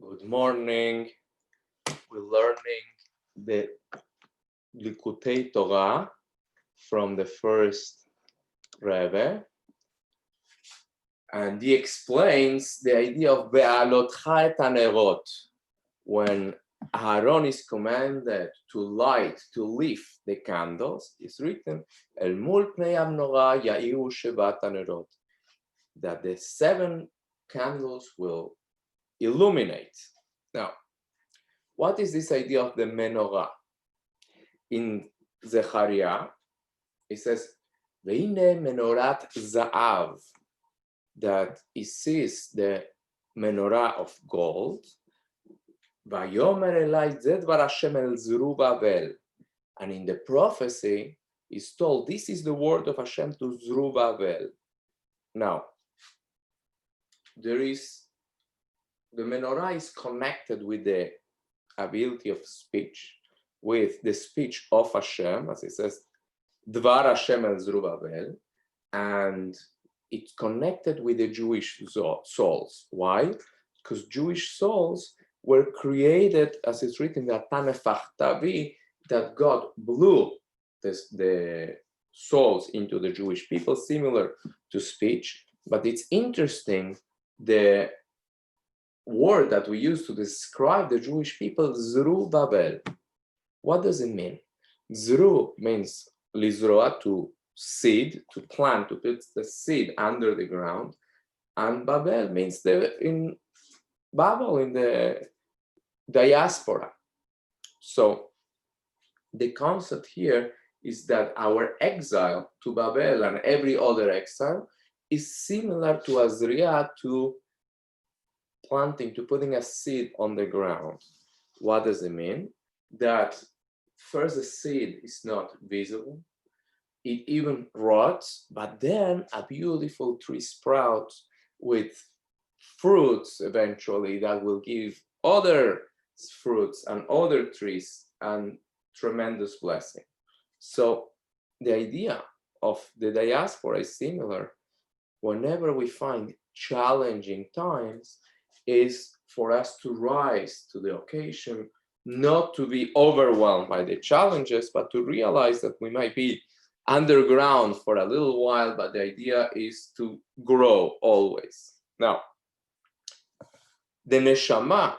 Good morning. We're learning the Likutei Torah from the first Rebbe, and he explains the idea of Be'alotcha et hanerot. When Aaron is commanded to lift the candles, it's written, El mul pnei hamnorah ya'iru shevat hanerot, that the 7 candles will illuminate. Now, what is this idea of the menorah? In Zechariah, it says, Ve'ine menorat za'av, that it sees the menorah of gold. Vayomer elai ze dvar Hashem el Zerubbabel. And in the prophecy, is told, this is the word of Hashem to Zerubbabel. Now, the menorah is connected with the ability of speech, with the speech of Hashem, as it says, Dvar Hashem el Zerubbabel, and it's connected with the Jewish souls. Why? Because Jewish souls were created, as it's written, that God blew the souls into the Jewish people, similar to speech. But it's interesting, the word that we use to describe the Jewish people, Zerubbabel. What does it mean? Zeru means lizroa, to seed, to plant, to put the seed under the ground. And Babel means in Babel, in the diaspora. So the concept here is that our exile to Babel and every other exile is similar to Azriah, to planting, to putting a seed on the ground. What does it mean? That first the seed is not visible, it even rots, but then a beautiful tree sprouts with fruits eventually that will give other fruits and other trees and tremendous blessing. So the idea of the diaspora is similar. Whenever we find challenging times, is for us to rise to the occasion, not to be overwhelmed by the challenges, but to realize that we might be underground for a little while, but the idea is to grow always. Now, the neshama,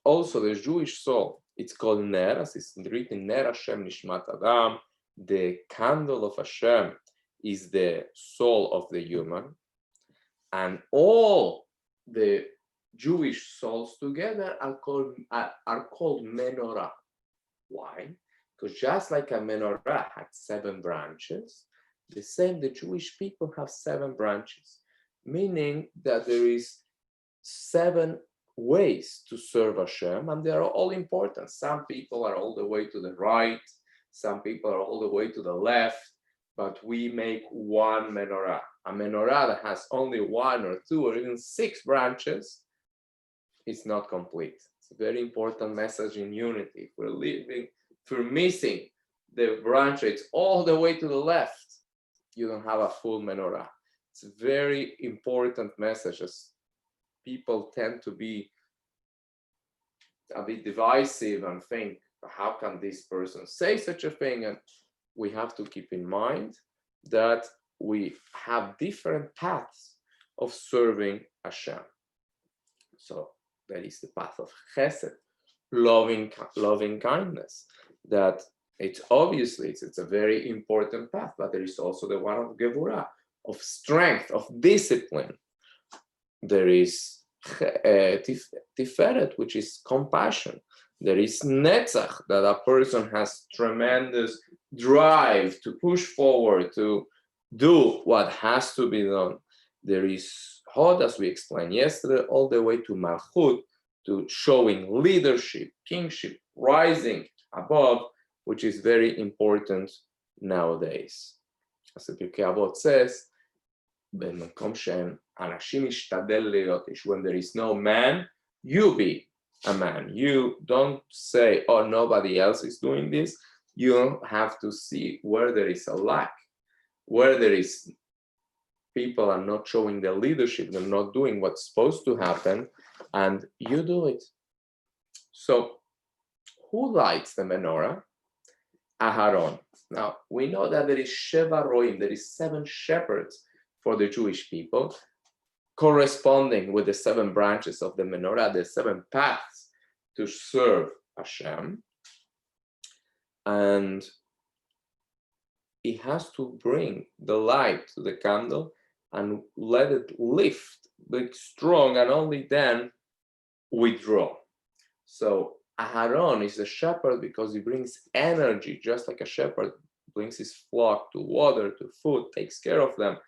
also the Jewish soul, it's called Ner, as it's written, Ner Hashem Nishmat Adam. The candle of Hashem is the soul of the human, and all the Jewish souls together are called menorah. Why? Because just like a menorah had 7 branches, the same, the Jewish people have 7 branches, meaning that there is 7 ways to serve Hashem, and they are all important. Some people are all the way to the right, some people are all the way to the left, but we make one menorah. A menorah that has only 1 or 2 or even 6 branches is not complete. It's a very important message in unity. If we're missing the branch, it's all the way to the left, you don't have a full menorah. It's a very important message, as people tend to be a bit divisive and think, how can this person say such a thing? And we have to keep in mind that we have different paths of serving Hashem. So there is the path of chesed, loving kindness, that it's a very important path, but there is also the one of gevurah, of strength, of discipline. There is tiferet, which is compassion. There is netzach, that a person has tremendous drive to push forward, to do what has to be done. There is hod, as we explained yesterday, all the way to malchut, to showing leadership, kingship, rising above, which is very important nowadays. As the Pirkei Avot says, when there is no man, you be a man. You don't say, oh, nobody else is doing this. You have to see where there is a lack, where there is people are not showing their leadership, they're not doing what's supposed to happen, and you do it. So who lights the menorah? Aharon. Now, we know that there is Sheva Roim, there is 7 shepherds for the Jewish people, corresponding with the 7 branches of the menorah, the 7 paths to serve Hashem. And he has to bring the light to the candle and let it lift, be strong, and only then withdraw. So Aharon is a shepherd because he brings energy, just like a shepherd brings his flock to water, to food, takes care of them.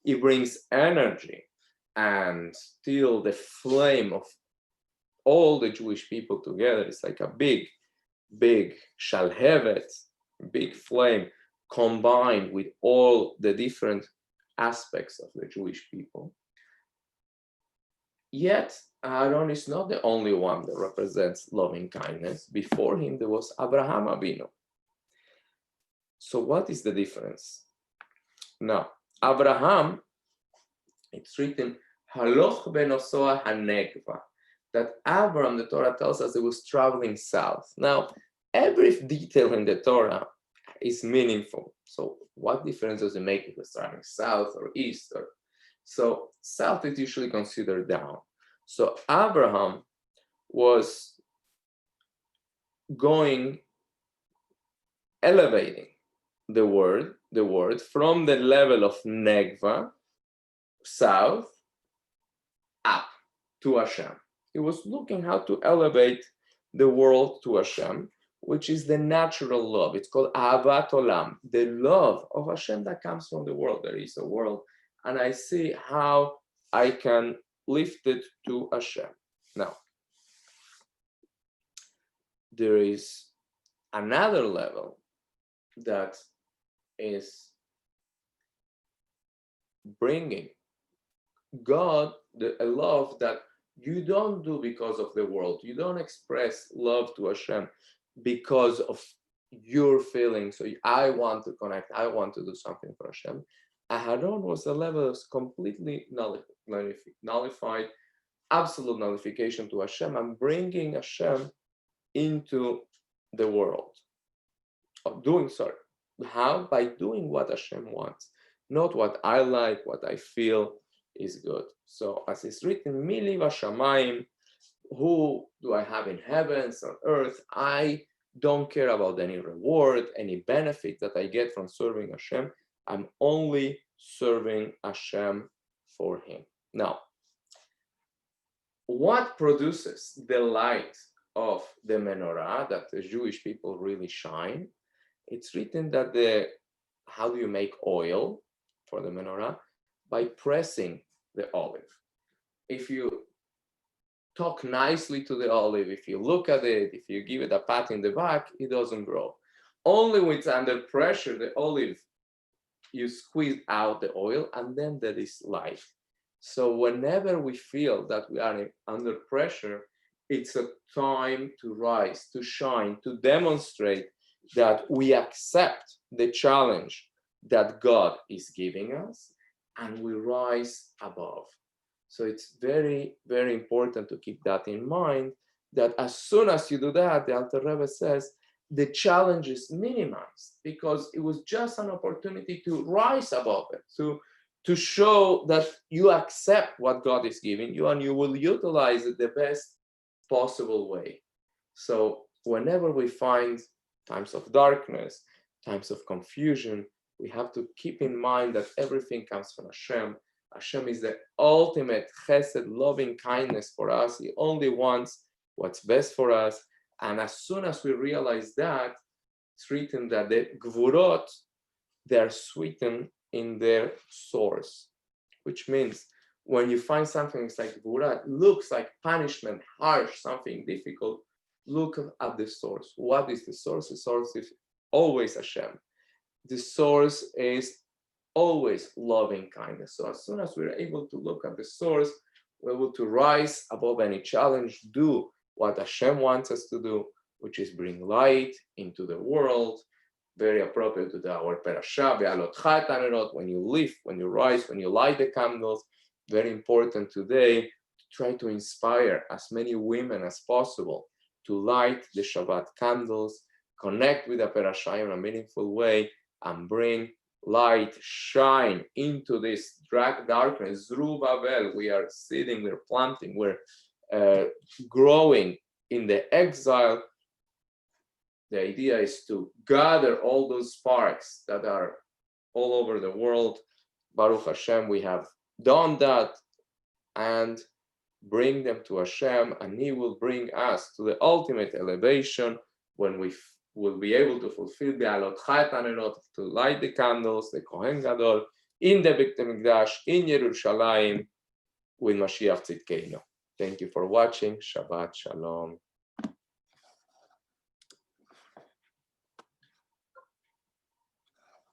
He brings energy, and still the flame of all the Jewish people together is like a big shalhevet, big flame, combined with all the different aspects of the Jewish people. Yet Aaron is not the only one that represents loving kindness. Before him, there was Abraham Avinu. So what is the difference? Now, Abraham, it's written, Haloch benosoah hanegva, that Abraham, the Torah tells us, he was traveling south. Now, every detail in the Torah is meaningful. So what difference does it make if it's traveling south or east? So south is usually considered down. So Abraham was elevating the word from the level of Negva, south, up to Hashem. He was looking how to elevate the world to Hashem, which is the natural love. It's called Ahavat Olam, the love of Hashem that comes from the world. There is a world, and I see how I can lift it to Hashem. Now, there is another level that is bringing God a love that you don't do because of the world. You don't express love to Hashem because of your feelings. So I want to connect. I want to do something for Hashem. Aharon was a level that's completely nullified, absolute nullification to Hashem, and bringing Hashem into the world. How? By doing what Hashem wants, not what I like, what I feel is good. So as it's written, Mili Vashamayim, who do I have in heavens or earth? I don't care about any reward, any benefit that I get from serving Hashem. I'm only serving Hashem for him. Now, what produces the light of the menorah that the Jewish people really shine? It's written that how do you make oil for the menorah? By pressing the olive. If you talk nicely to the olive, if you look at it, if you give it a pat in the back, it doesn't grow. Only when it's under pressure, the olive, you squeeze out the oil, and then there is life. So whenever we feel that we are under pressure, it's a time to rise, to shine, to demonstrate that we accept the challenge that God is giving us, and we rise above. So it's very, very important to keep that in mind, that as soon as you do that, the Alter Rebbe says, the challenge is minimized, because it was just an opportunity to rise above it, to show that you accept what God is giving you, and you will utilize it the best possible way. So whenever we find times of darkness, times of confusion, we have to keep in mind that everything comes from Hashem. Hashem is the ultimate chesed, loving kindness for us. He only wants what's best for us. And as soon as we realize that, it's written that the gvurot, they're sweetened in their source, which means when you find something that's like gvura, looks like punishment, harsh, something difficult, look at the source. What is the source? The source is always Hashem. The source is always loving kindness. So as soon as we're able to look at the source, we're able to rise above any challenge, do what Hashem wants us to do, which is bring light into the world. Very appropriate to our parasha, Ve'alotcha et hanerot, when you lift, when you rise, when you light the candles. Very important today to try to inspire as many women as possible to light the Shabbat candles, connect with the Perashah in a meaningful way, and bring light, shine into this darkness. Zerubbabel, we are seeding, we're planting, we're growing in the exile. The idea is to gather all those sparks that are all over the world. Baruch Hashem, we have done that, and bring them to Hashem, and He will bring us to the ultimate elevation when we will be able to fulfill the Alot Chayet Anerot, to light the candles, the Kohen Gadol, in the Beit HaMikdash, in Yerushalayim, with Mashiach Tzidkeinu. Thank you for watching. Shabbat Shalom.